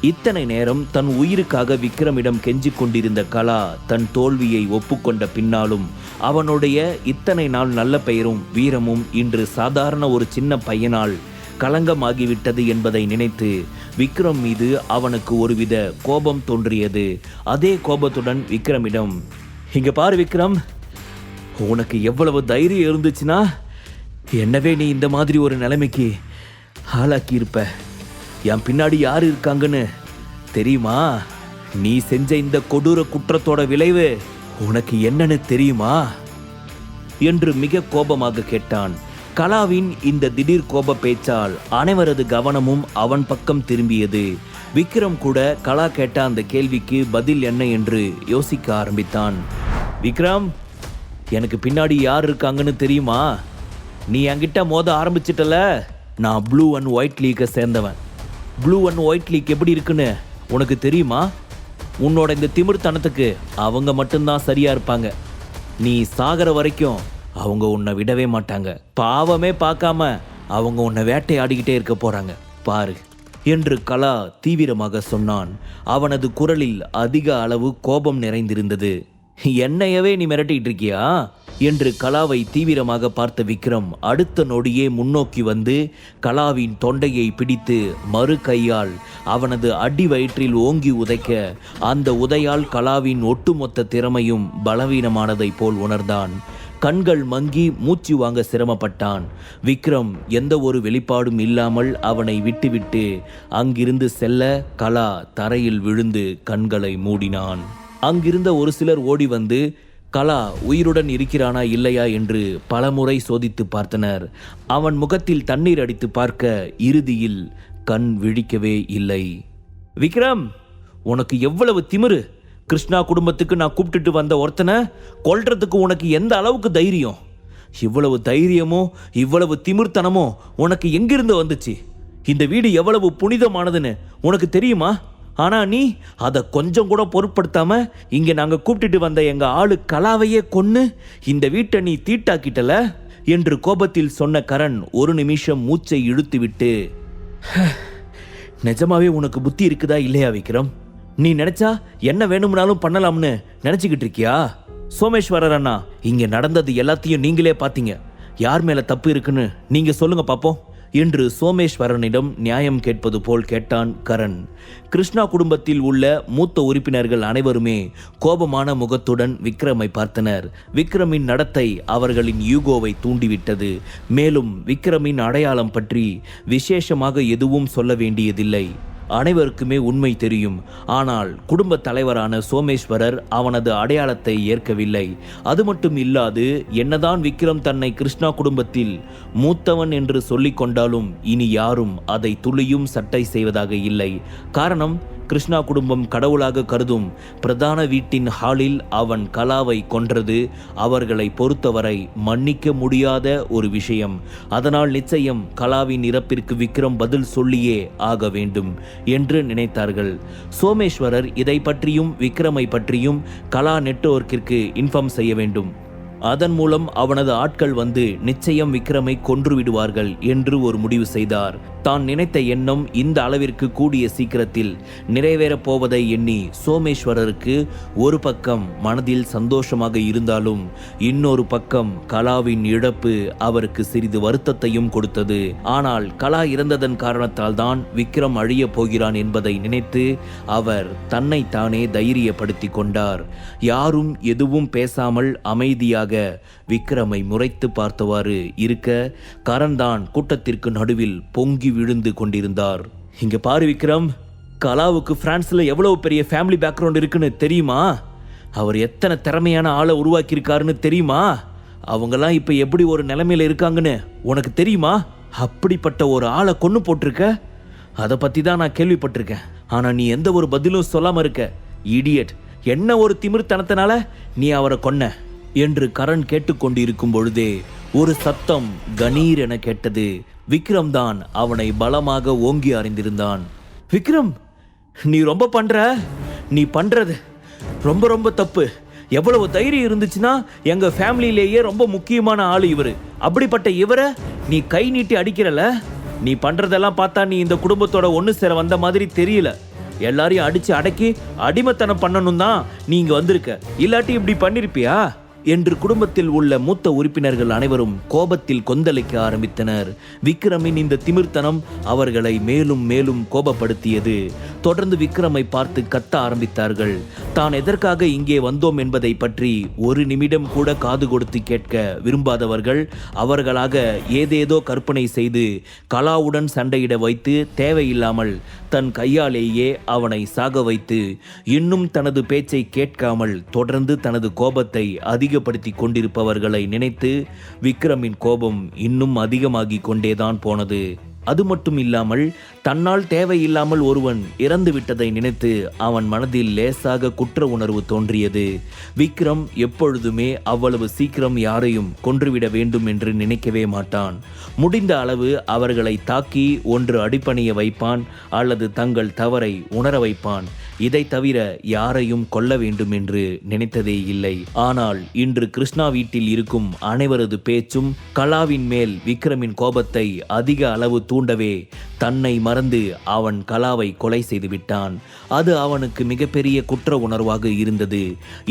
இத்தனை நேரம் தன் உயிருக்காக விக்ரமிடம் கெஞ்சிக் கொண்டிருந்த கலா தன் தோல்வியை ஒப்புக்கொண்ட பின்னாலும் அவனுடைய இத்தனை நாள் நல்ல பெயரும் வீரமும் இன்று சாதாரண ஒரு சின்ன பையனால் களங்கமாகிவிட்டது என்பதை நினைத்து விக்ரம் மீது அவனுக்கு ஒருவித கோபம் தோன்றியது. அதே கோபத்துடன் விக்ரமிடம், இங்க பாரு விக்ரம், உனக்கு எவ்வளவு தைரியம் இருந்துச்சுன்னா என்னவே நீ இந்த மாதிரி ஒரு நிலைமைக்கு ஆளாக்கி இருப்ப. என் பின்னாடி யார் இருக்காங்கன்னு தெரியுமா? நீ செஞ்ச இந்த கொடூர குற்றத்தோட விளைவு உனக்கு என்னன்னு தெரியுமா என்று மிக கோபமாக கேட்டான். கலாவின் இந்த திடீர் கோப பேச்சால் அனைவரது கவனமும் அவன் பக்கம் திரும்பியது. விக்ரம் கூட கலா கேட்ட அந்த கேள்விக்கு பதில் என்ன என்று யோசிக்க ஆரம்பித்தான். விக்ரம், எனக்கு பின்னாடி யார் இருக்காங்கன்னு தெரியுமா? நீ என்கிட்ட மோத ஆரம்பிச்சிட்டல. நான் ப்ளூ அண்ட் ஒயிட் லீக்கை சேர்ந்தவன். ப்ளூ அண்ட் ஒயிட் லீக் எப்படி இருக்குன்னு உனக்கு தெரியுமா? உன்னோட இந்த திமிர்த்தனத்துக்கு அவங்க மட்டும்தான் சரியா இருப்பாங்க. நீ சாகிற வரைக்கும் அவங்க உன்னை விடவே மாட்டாங்க. பாவமே பார்க்காம அவங்க உன்னை வேட்டையாடிக்கிட்டே இருக்க போறாங்க பாரு என்று கலா தீவிரமாக சொன்னான். அவனது குரலில் அதிக அளவு கோபம் நிறைந்திருந்தது. என்னையவே நீ மிரட்டிட்டு இருக்கியா என்று கலாவை தீவிரமாக பார்த்த விக்ரம் அடுத்த நொடியே முன்னோக்கி வந்து கலாவின் தொண்டையை பிடித்து மறு கையால் அவனது அடி வயிற்றில் ஓங்கி உதைக்க அந்த உதையால் கலாவின் ஒட்டுமொத்த திறமையும் பலவீனமானதை போல் உணர்ந்தான். கண்கள் மங்கி மூச்சு வாங்க சிரமப்பட்டான். விக்ரம் எந்த ஒரு வெளிப்பாடும் இல்லாமல் அவனை விட்டுவிட்டு அங்கிருந்து செல்ல கலா தரையில் விழுந்து கண்களை மூடினான். அங்கிருந்த ஒரு சிலர் ஓடி வந்து கலா உயிருடன் இருக்கிறானா இல்லையா என்று பலமுறை சோதித்து பார்த்தனர். அவன் முகத்தில் தண்ணீர் அடித்து பார்க்க இறுதியில் கண் விழிக்கவே இல்லை. விக்ரம், உனக்கு எவ்வளவு திமிரு! கிருஷ்ணா குடும்பத்துக்கு நான் கூப்பிட்டுட்டு வந்த ஒருத்தனை கொல்றதுக்கு உனக்கு எந்த அளவுக்கு தைரியம்? இவ்வளவு தைரியமோ இவ்வளவு திமிர்த்தனமோ உனக்கு எங்கிருந்து வந்துச்சு? இந்த வீடு எவ்வளவு புனிதமானதுன்னு உனக்கு தெரியுமா? ஆனா நீ அதை கொஞ்சம் கூட பொருட்படுத்தாம இங்க நாங்க கூப்பிட்டுட்டு வந்த எங்க ஆளு கலாவையே கொன்னு இந்த வீட்டை நீ தீட்டாக்கிட்டல என்று கோபத்தில் சொன்ன கரண் ஒரு நிமிஷம் மூச்சை இழுத்துவிட்டு, நிஜமாவே உனக்கு புத்தி இருக்குதா இல்லையா விக்ரம்? நீ நினைச்சா என்ன வேணும்னாலும் பண்ணலாம்னு நினைச்சுக்கிட்டு இருக்கியா? சோமேஸ்வரர் அண்ணா, இங்க நடந்தது எல்லாத்தையும் நீங்களே பார்த்தீங்க. யார் மேல தப்பு இருக்குன்னு நீங்க சொல்லுங்க பாப்போம் என்று சோமேஸ்வரனிடம் நியாயம் கேட்பது போல் கேட்டான் கரண். கிருஷ்ணா குடும்பத்தில் உள்ள மூத்த உறுப்பினர்கள் அனைவருமே கோபமான முகத்துடன் விக்ரமை பார்த்தனர். விக்ரமின் நடத்தை அவர்களின் யூகோவை தூண்டிவிட்டது. மேலும் விக்ரமின் அடையாளம் பற்றி விசேஷமாக எதுவும் சொல்ல வேண்டியதில்லை. அனைவருக்குமே உண்மை தெரியும். ஆனால் குடும்ப தலைவரான சோமேஸ்வரர் அவனது அடையாளத்தை ஏற்கவில்லை. அது மட்டும் இல்லாது என்னதான் விக்ரம் தன்னை கிருஷ்ணா குடும்பத்தில் மூத்தவன் என்று சொல்லிக் கொண்டாலும் இனி யாரும் அதை துளியும் சட்டை செய்வதாக இல்லை. காரணம், கிருஷ்ணா குடும்பம் கடவுளாக கருதும் பிரதான வீட்டின் ஹாலில் அவன் கலாவை கொன்றது அவர்களை பொறுத்தவரை மன்னிக்க முடியாத ஒரு விஷயம். அதனால் நிச்சயம் கலாவின் இறப்பிற்கு விக்ரம் பதில் சொல்லியே ஆக வேண்டும் என்று நினைத்தார்கள். சோமேஸ்வரர் இதை பற்றியும் விக்ரமை பற்றியும் கலா நெட்வொர்க்கிற்கு இன்ஃபார்ம் செய்ய வேண்டும். அதன் மூலம் அவனது ஆட்கள் வந்து நிச்சயம் விக்ரமை கொன்று விடுவார்கள் என்று ஒரு முடிவு செய்தார். தான் நினைத்த எண்ணம் இந்த அளவிற்கு கூடிய சீக்கிரத்தில் நிறைவேறப் போவதை எண்ணி சோமேஸ்வரருக்கு ஒரு பக்கம் மனதில் சந்தோஷமாக இருந்தாலும் இன்னொரு பக்கம் கலாவின் இழப்பு அவருக்கு சிறிது வருத்தத்தையும் கொடுத்தது. ஆனால் கலா இறந்ததன் காரணத்தால் தான் விக்ரம் அழிய போகிறான் என்பதை நினைத்து அவர் தன்னை தானே தைரியப்படுத்தி கொண்டார். யாரும் எதுவும் பேசாமல் அமைதியாக விக்ரமை முறைத்து பார்த்தவாறு இருக்க கரண் தான் கூட்டத்திற்கு நடுவில் பொங்கி விழுந்து கொண்டிருந்தார். இங்க பாரு விக்ரம், கலாவுக்கு பிரான்ஸ்ல எவ்வளவு பெரிய ஃபேமிலி பேக்ரவுண்ட் இருக்குன்னு தெரியுமா? அவர் எத்தனை திறமையான ஆளை உருவாக்கி இருக்காருன்னு தெரியுமா? அவங்கெல்லாம் இப்ப எப்படி ஒரு நிலைமையில இருக்காங்கன்னு உனக்கு தெரியுமா? அப்படிப்பட்ட ஒரு ஆளை கொன்னு போட்டிருக்க. அதை பத்தி தான் நான் கேள்விப்பட்டிருக்கேன். ஆனா நீ எந்த ஒரு பதிலும் சொல்லாம இருக்க. இடியட், என்ன ஒரு திமிர்த்தனத்தினால நீ அவரை கொன்ன என்று கரண் கேட்டுக்கொண்டிருக்கும் பொழுதே ஒரு சத்தம் கணீர் என கேட்டது. விக்ரம் தான் அவனை பலமாக ஓங்கி அறிந்திருந்தான். விக்ரம், நீ நீ பண்றது ரொம்ப ரொம்ப தப்பு. எவ்வளவு தைரியம் இருந்துச்சுன்னா எங்க ஃபேமிலியிலேயே ரொம்ப முக்கியமான ஆளு இவரு. அப்படிப்பட்ட இவரை நீ கை நீட்டி அடிக்கிறல. நீ பண்றதெல்லாம் பார்த்தா நீ இந்த குடும்பத்தோட ஒன்று சேர வந்த மாதிரி தெரியல. எல்லாரையும் அடிச்சு அடக்கி அடிமைத்தனம் பண்ணணும் தான் நீங்க வந்திருக்க, இல்லாட்டி இப்படி பண்ணிருப்பியா என்று குடும்பத்தில் உள்ள மூத்த உறுப்பினர்கள் அனைவரும் கோபத்தில் கொந்தளிக்க ஆரம்பித்தனர். விக்ரமின் இந்த திமிர்த்தனம் அவர்களை மேலும் மேலும் கோபப்படுத்தியது. தொடர்ந்து விக்ரமை பார்த்து கத்த ஆரம்பித்தார்கள். தான் எதற்காக இங்கே வந்தோம் என்பதை பற்றி ஒரு நிமிடம் கூட காது கொடுத்து கேட்க விரும்பாதவர்கள் அவர்களாக ஏதேதோ கற்பனை செய்து கலாவுடன் சண்டையிட வைத்து தேவையில்லாமல் தன் கையாலேயே அவனை சாக வைத்து இன்னும் தனது பேச்சை கேட்காமல் தொடர்ந்து தனது கோபத்தை அதிகப்படுத்தி கொண்டிருப்பவர்களை நினைத்து விக்ரமின் கோபம் இன்னும் அதிகமாகிக் கொண்டேதான் போனது. அது மட்டும் இல்லாமல் தன்னால் தேவையில்லாமல் ஒருவன் இறந்து விட்டதை நினைத்து அவன் மனதில் லேசாக குற்ற உணர்வு தோன்றியது. விக்ரம் எப்பொழுதுமே அவ்வளவு சீக்கிரம் யாரையும் கொன்றுவிட வேண்டும் என்று நினைக்கவே மாட்டான். முடிந்த அளவு அவர்களை தாக்கி ஒன்று அடிபணிய வைப்பான் அல்லது தங்கள் தவறை உணர வைப்பான். இதை தவிர யாரையும் கொல்ல வேண்டும் என்று நினைத்ததே இல்லை. ஆனால் இன்று கிருஷ்ணா வீட்டில் இருக்கும் அனைவரது பேச்சும் கலாவின் மேல் விக்ரமின் கோபத்தை அதிக அளவு தூண்டவே தன்னை மறந்து அவன் கலாவை கொலை செய்து விட்டான். அது அவனுக்கு மிகப்பெரிய குற்ற உணர்வாக இருந்தது.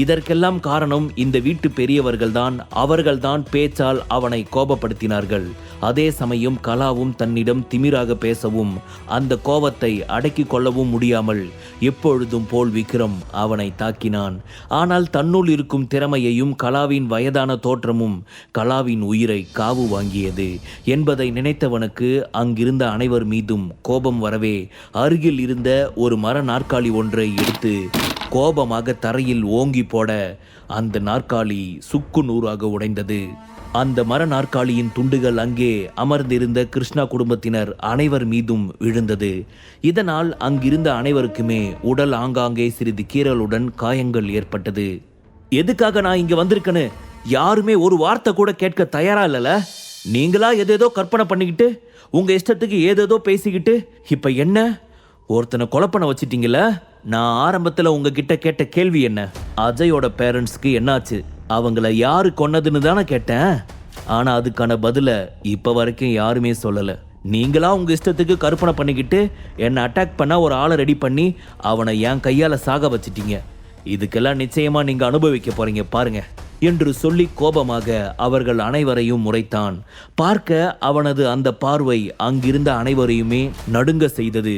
இதற்கெல்லாம் காரணம் இந்த வீட்டு பெரியவர்கள்தான். அவர்கள்தான் பேச்சால் அவனை கோபப்படுத்தினார்கள். அதே சமயம் கலாவும் தன்னிடம் திமிராக பேசவும் அந்த கோபத்தை அடக்கிக் கொள்ளவும் முடியாமல் எப்பொழுதும் போல் விக்ரம் அவனை தாக்கினான். ஆனால் தன்னுள் இருக்கும் திறமையையும் கலாவின் வயதான தோற்றமும் கலாவின் உயிரை காவு வாங்கியது என்பதை நினைத்தவனுக்கு அங்கிருந்த அனைவர் மீதும் கோபம் வரவே அருகில் இருந்த ஒரு மர நாற்காலி ஒன்றை எடுத்து கோபமாக தரையில் ஓங்கி போட அந்த நாற்காலி சுக்கு நூறாக உடைந்தது. அந்த மர நாற்காலியின் துண்டுகள் அங்கே அமர்ந்திருந்த கிருஷ்ணா குடும்பத்தினர் அனைவர் மீதும் விழுந்தது. இதனால் அங்கிருந்த அனைவருக்குமே உடல் ஆங்காங்கே சிறிது கீறலுடன் காயங்கள் ஏற்பட்டது. எதுக்காக நான் இங்க வந்திருக்கேன்னு யாருமே ஒரு வார்த்தை கூட கேட்க தயாரா இல்லல. நீங்களா ஏதேதோ கற்பனை பண்ணிக்கிட்டு உங்க இஷ்டத்துக்கு ஏதேதோ பேசிக்கிட்டு இப்ப என்ன ஒருத்தனை கொலை பண்ண வச்சிட்டீங்கள. நான் ஆரம்பத்துல உங்ககிட்ட கேட்ட கேள்வி என்ன, அஜயோட பேரண்ட்ஸ்க்கு என்னாச்சு, அவங்கள யாரு கொன்னதுன்னு தானே கேட்டேன். ஆனா அதுக்கான பதில இப்ப வரைக்கும் யாருமே சொல்லல. நீங்களா உங்க இஷ்டத்துக்கு கற்பனை பண்ணிக்கிட்டு என்னை அட்டாக் பண்ண ஒரு ஆளை ரெடி பண்ணி அவனை என் கையால சாக வச்சிட்டீங்க. இதுக்கெல்லாம் நிச்சயமா நீங்க அனுபவிக்க போறீங்க பாருங்க என்று சொல்லி கோபமாக அவர்கள் அனைவரையும் முறைத்தான். பார்க்க அவனது அந்த பார்வை அங்கிருந்த அனைவரையுமே நடுங்க செய்தது.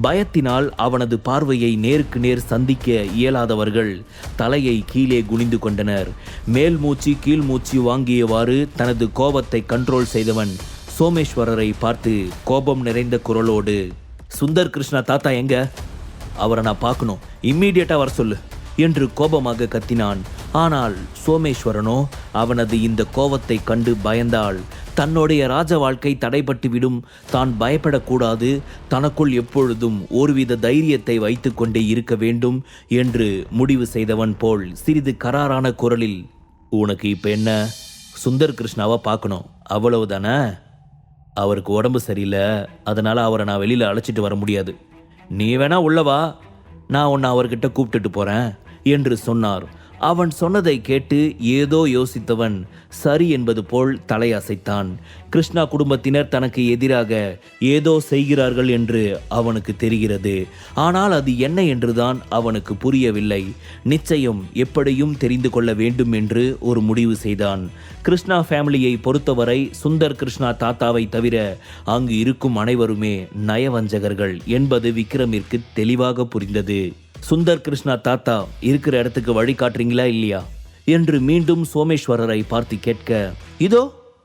பயத்தினால் அவனது பார்வையை நேருக்கு நேர் சந்திக்க இயலாதவர்கள் தலையை கீழே குனிந்து கொண்டனர். மேல் மூச்சு கீழ் மூச்சு வாங்கியவாறு தனது கோபத்தை கண்ட்ரோல் செய்தவன் சோமேஸ்வரரை பார்த்து கோபம் நிறைந்த குரலோடு, சுந்தர் கிருஷ்ணா தாத்தா எங்க, அவரை நான் பார்க்கணும், இம்மீடியட்டா வர சொல்லு என்று கோபமாக கத்தினான். ஆனால் சோமேஸ்வரனோ அவனது இந்த கோபத்தை கண்டு பயந்தாள். தன்னுடைய ராஜ வாழ்க்கை தடைபட்டு விடும், தான் பயப்படக்கூடாது, தனக்குள் எப்பொழுதும் ஒருவித தைரியத்தை வைத்து கொண்டே இருக்க வேண்டும் என்று முடிவு செய்தவன் போல் சிறிது கராரான குரலில், உனக்கு இப்ப என்ன, சுந்தர் கிருஷ்ணாவை பார்க்கணும் அவ்வளவுதானே? அவருக்கு உடம்பு சரியில்லை, அதனால அவரை நான் வெளியில அழைச்சிட்டு வர முடியாது. நீ வேணா உள்ளவா, நான் உன்னை அவர்கிட்ட கூப்பிட்டுட்டு போறேன் என்று சொன்னார். அவன் சொன்னதை கேட்டு ஏதோ யோசித்தவன் சரி என்பது போல் தலையசைத்தான். கிருஷ்ணா குடும்பத்தினர் தனக்கு எதிராக ஏதோ செய்கிறார்கள் என்று அவனுக்கு தெரிகிறது. ஆனால் அது என்ன என்றுதான் அவனுக்கு புரியவில்லை. நிச்சயம் எப்படியும் தெரிந்து கொள்ள வேண்டும் என்று ஒரு முடிவு செய்தான். கிருஷ்ணா ஃபேமிலியை பொறுத்தவரை சுந்தர் கிருஷ்ணா தாத்தாவை தவிர அங்கு இருக்கும் அனைவருமே நயவஞ்சகர்கள் என்பது விக்ரமிற்கு தெளிவாக புரிந்தது. சுந்தர் கிருஷ்ணா தாத்தா இருக்கிற இடத்துக்கு வழி காட்டுறீங்களா இல்லையா என்று மீண்டும் சோமேஸ்வரரை பார்த்து கேட்க, இதோ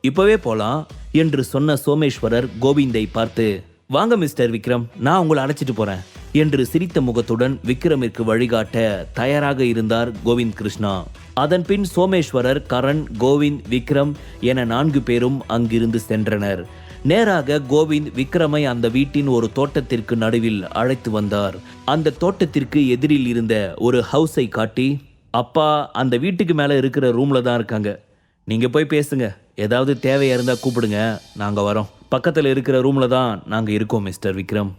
இப்பவே போலாம் என்று சொன்ன சோமேஸ்வரர் கோவிந்தை பார்த்து, வாங்க மிஸ்டர் விக்ரம், நான் உங்களை அழைச்சிட்டு போறேன் என்று சிரித்த முகத்துடன் விக்ரமிற்கு வழிகாட்ட தயாராக இருந்தார் கோவிந்த் கிருஷ்ணா. அதன் பின் சோமேஸ்வரர், கரண், கோவிந்த், விக்ரம் என 4 பேரும் அங்கிருந்து சென்றனர். நேராக கோவிந்த் விக்ரமை அந்த வீட்டின் ஒரு தோட்டத்திற்கு நடுவில் அழைத்து வந்தார். அந்த தோட்டத்திற்கு எதிரில் இருந்த ஒரு ஹவுஸை காட்டி, அப்பா அந்த வீட்டுக்கு மேலே இருக்கிற ரூம்ல தான் இருக்காங்க, நீங்க போய் பேசுங்க, ஏதாவது தேவையா இருந்தா கூப்பிடுங்க, நாங்க வரோம், பக்கத்தில் இருக்கிற ரூம்ல தான் நாங்க இருக்கோம் மிஸ்டர் விக்ரம்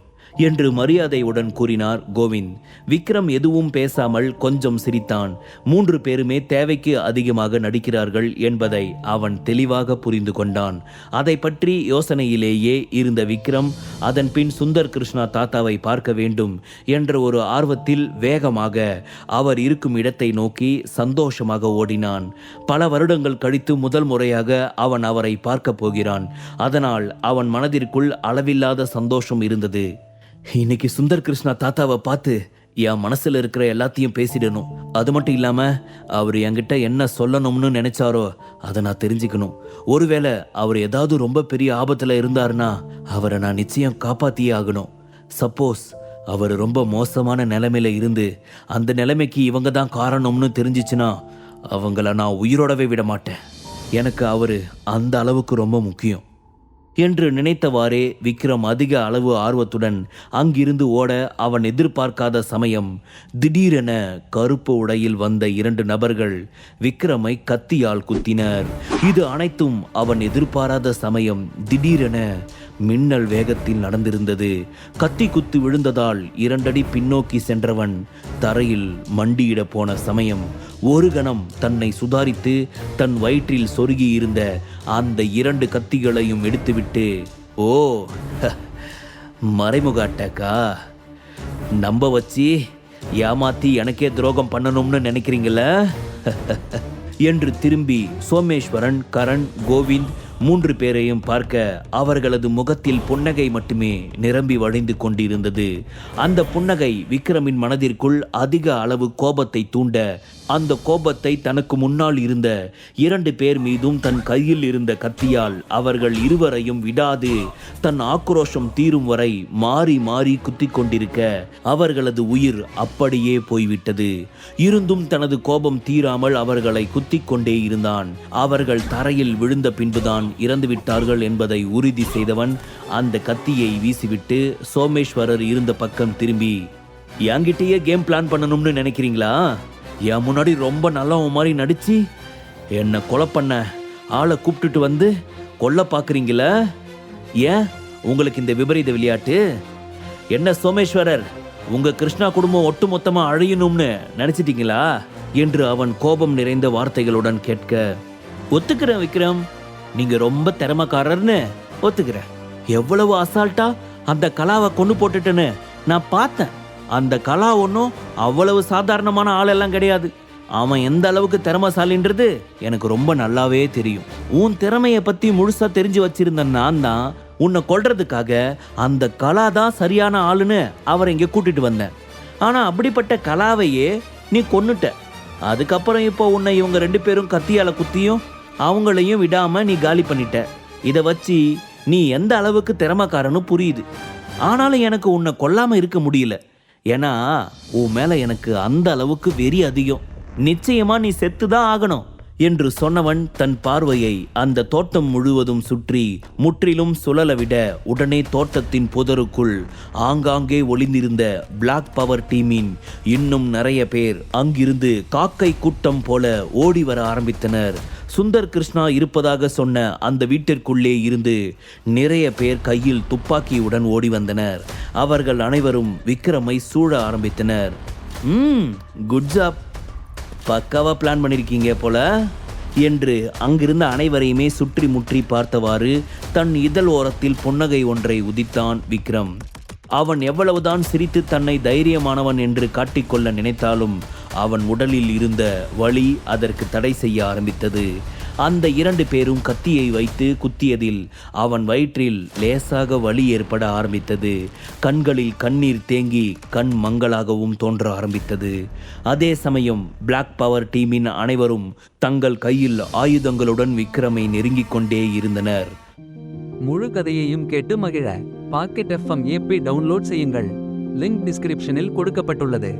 என்று மரியாதையுடன் கூறினார் கோவிந்த். விக்ரம் எதுவும் பேசாமல் கொஞ்சம் சிரித்தான். 3 பேருமே தேவைக்கு அதிகமாக நடிக்கிறார்கள் என்பதை அவன் தெளிவாக புரிந்து கொண்டான். அதை பற்றி யோசனையிலேயே இருந்த விக்ரம் அதன் பின் சுந்தர் கிருஷ்ணா தாத்தாவை பார்க்க வேண்டும் என்ற ஒரு ஆர்வத்தில் வேகமாக அவர் இருக்கும் இடத்தை நோக்கி சந்தோஷமாக ஓடினான். பல வருடங்கள் கழித்து முதல் முறையாக அவன் அவரை பார்க்க போகிறான். அதனால் அவன் மனதிற்குள் அளவில்லாத சந்தோஷம் இருந்தது. இன்னைக்கு சுந்தர் கிருஷ்ணா தாத்தாவை பார்த்து என் மனசுல இருக்கிற எல்லாத்தையும் பேசிடணும். அது மட்டும் இல்லாம அவர் என்கிட்ட என்ன சொல்லணும்னு நினைச்சாரோ அதை நான் தெரிஞ்சுக்கணும். ஒருவேளை அவர் ஏதாவது ரொம்ப பெரிய ஆபத்துல இருந்தாருன்னா அவரை நான் நிச்சயம் காப்பாத்தியே ஆகணும். சப்போஸ் அவர் ரொம்ப மோசமான நிலைமையில இருந்து அந்த நிலைமைக்கு இவங்க தான் காரணம்னு தெரிஞ்சிச்சுன்னா அவங்கள நான் உயிரோடவே விட மாட்டேன். எனக்கு அவரு அந்த அளவுக்கு ரொம்ப முக்கியம் என்று நினைத்தவாறே விக்ரம் அதிக அளவு ஆர்வத்துடன் அங்கிருந்து ஓட அவன் எதிர்பார்க்காத சமயம் திடீரென கருப்பு உடையில் வந்த 2 நபர்கள் விக்ரமை கத்தியால் குத்தினர். இது அனைத்தும் அவன் எதிர்பாராத சமயம் திடீரென மின்னல் வேகத்தில் நடந்திருந்தது. கத்தி குத்து விழுந்ததால் 2 அடி பின்னோக்கி சென்றவன் தரையில் மண்டியிட போன சமயம் ஒரு கணம் தன்னை சுதாரித்து தன் வயிற்றில் சொருகி இருந்த அந்த 2 கத்திகளையும் எடுத்துவிட்டு, ஓ மறைமுக அட்டாக்கா, நம்ப வச்சு ஏமாத்தி எனக்கே துரோகம் பண்ணணும்னு நினைக்கிறீங்கள என்று திரும்பி சோமேஸ்வரன், கரண், கோவிந்த் 3 பேரையும் பார்க்க அவர்களது முகத்தில் புன்னகை மட்டுமே நிரம்பி வழிந்து கொண்டிருந்தது. அந்த புன்னகை விக்ரமின் மனதிற்குள் அதிக அளவு கோபத்தை தூண்ட அந்த கோபத்தை தனக்கு முன்னால் இருந்த 2 பேர் மீதும் தன் கையில் இருந்த கத்தியால் அவர்கள் இருவரையும் விடாது தன் ஆக்ரோஷம் தீரும் வரை மாறி மாறி குத்தி கொண்டிருக்க அவர்களது உயிர் அப்படியே போய்விட்டது. இருந்தும் தனது கோபம் தீராமல் அவர்களை குத்தி கொண்டே இருந்தான். அவர்கள் தரையில் விழுந்த பின்புதான் இறந்து விட்டார்கள் என்பதை உறுதி செய்தவன் அந்த கத்தியை வீசிவிட்டு சோமேஸ்வரர் இருந்த பக்கம் திரும்பி, என்கிட்டயே கேம் பிளான் பண்ணணும்னு நினைக்கிறீங்களா? என் முன்னாடி ரொம்ப நல்லவன் மாதிரி நடிச்சு என்னை கொலை பண்ண ஆளை கூப்பிட்டுட்டு வந்து கொல்ல பார்க்குறீங்களா? ஏன் உங்களுக்கு இந்த விபரீத விளையாட்டு? என்ன சோமேஸ்வரர், உங்க கிருஷ்ணா குடும்பம் ஒட்டு மொத்தமா அழியணும்னு நினைச்சிட்டீங்களா என்று அவன் கோபம் நிறைந்த வார்த்தைகளுடன் கேட்க, ஒத்துக்கிறேன் விக்ரம், நீங்க ரொம்ப திறமைக்காரர்னு ஒத்துக்கிறேன். எவ்வளவு அசால்ட்டா அந்த கலாவை கொண்டு போட்டுட்டேன்னு நான் பார்த்தேன். அந்த கலா ஒன்றும் அவ்வளவு சாதாரணமான ஆளெல்லாம் கிடையாது. அவன் எந்த அளவுக்கு திறமைசாலின்றது எனக்கு ரொம்ப நல்லாவே தெரியும். உன் திறமையை பத்தி முழுசா தெரிஞ்சு வச்சிருந்த நான் தான் உன்னை கொல்றதுக்காக அந்த கலா தான் சரியான ஆளுன்னு அவரை இங்கே கூட்டிட்டு வந்தேன். ஆனா அப்படிப்பட்ட கலாவையே நீ கொன்னுட்ட. அதுக்கப்புறம் இப்போ உன்னை இவங்க 2 பேரும் கத்தியால குத்தியும் அவங்களையும் விடாம நீ காலி பண்ணிட்ட. இதை வச்சு நீ எந்த அளவுக்கு திறமைக்காரன்னு புரியுது. ஆனாலும் எனக்கு உன்னை கொல்லாம இருக்க முடியல. ஏன்னா உன் மேல எனக்கு அந்த அளவுக்கு வெறி அதிகம். நிச்சயமா நீ செத்துதான் ஆகணும் என்று சொன்னவன் தன் பார்வையை அந்த தோட்டம் முழுவதும் சுற்றி முற்றிலும் சுழல விட உடனே தோட்டத்தின் புதருக்குள் ஆங்காங்கே ஒளிந்திருந்த பிளாக் பவர் டீமின் இன்னும் நிறைய பேர் அங்கிருந்து காக்கை கூட்டம் போல ஓடி வர ஆரம்பித்தனர். சுந்தர் கிருஷ்ணா இருப்பதாக சொன்ன அந்த வீட்டிற்குள்ளே இருந்து நிறைய பேர் கையில் துப்பாக்கியுடன் ஓடி வந்தனர். அவர்கள் அனைவரும் விக்ரமை சூழ ஆரம்பித்தனர். குட் ஜாப், பக்காவா பிளான் பண்ணியிருக்கீங்க போல என்று அங்கிருந்த அனைவரையுமே சுற்றி முற்றி பார்த்தவாறு தன் இதழ் ஓரத்தில் புன்னகை ஒன்றை உதித்தான் விக்ரம். அவன் எவ்வளவுதான் சிரித்து தன்னை தைரியமானவன் என்று காட்டிக்கொள்ள நினைத்தாலும் அவன் உடலில் இருந்த வலி அதற்கு தடை செய்ய ஆரம்பித்தது. அந்த 2 பேரும் கத்தியை வைத்து குத்தியதில் அவன் வயிற்றில் லேசாக வலி ஏற்பட ஆரம்பித்தது. கண்களில் கண்ணீர் தேங்கி கண் மங்களாகவும் தோன்ற ஆரம்பித்தது. அதே சமயம் பிளாக் பவர் டீமின் அனைவரும் தங்கள் கையில் ஆயுதங்களுடன் விக்ரமை நெருங்கிக் கொண்டே இருந்தனர். முழு கதையையும் கேட்டு மகிழ பாக்கெட் FM ஆப்பை டவுன்லோட் செய்யுங்கள். லிங்க் டிஸ்கிரிப்ஷனில் கொடுக்கப்பட்டுள்ளது.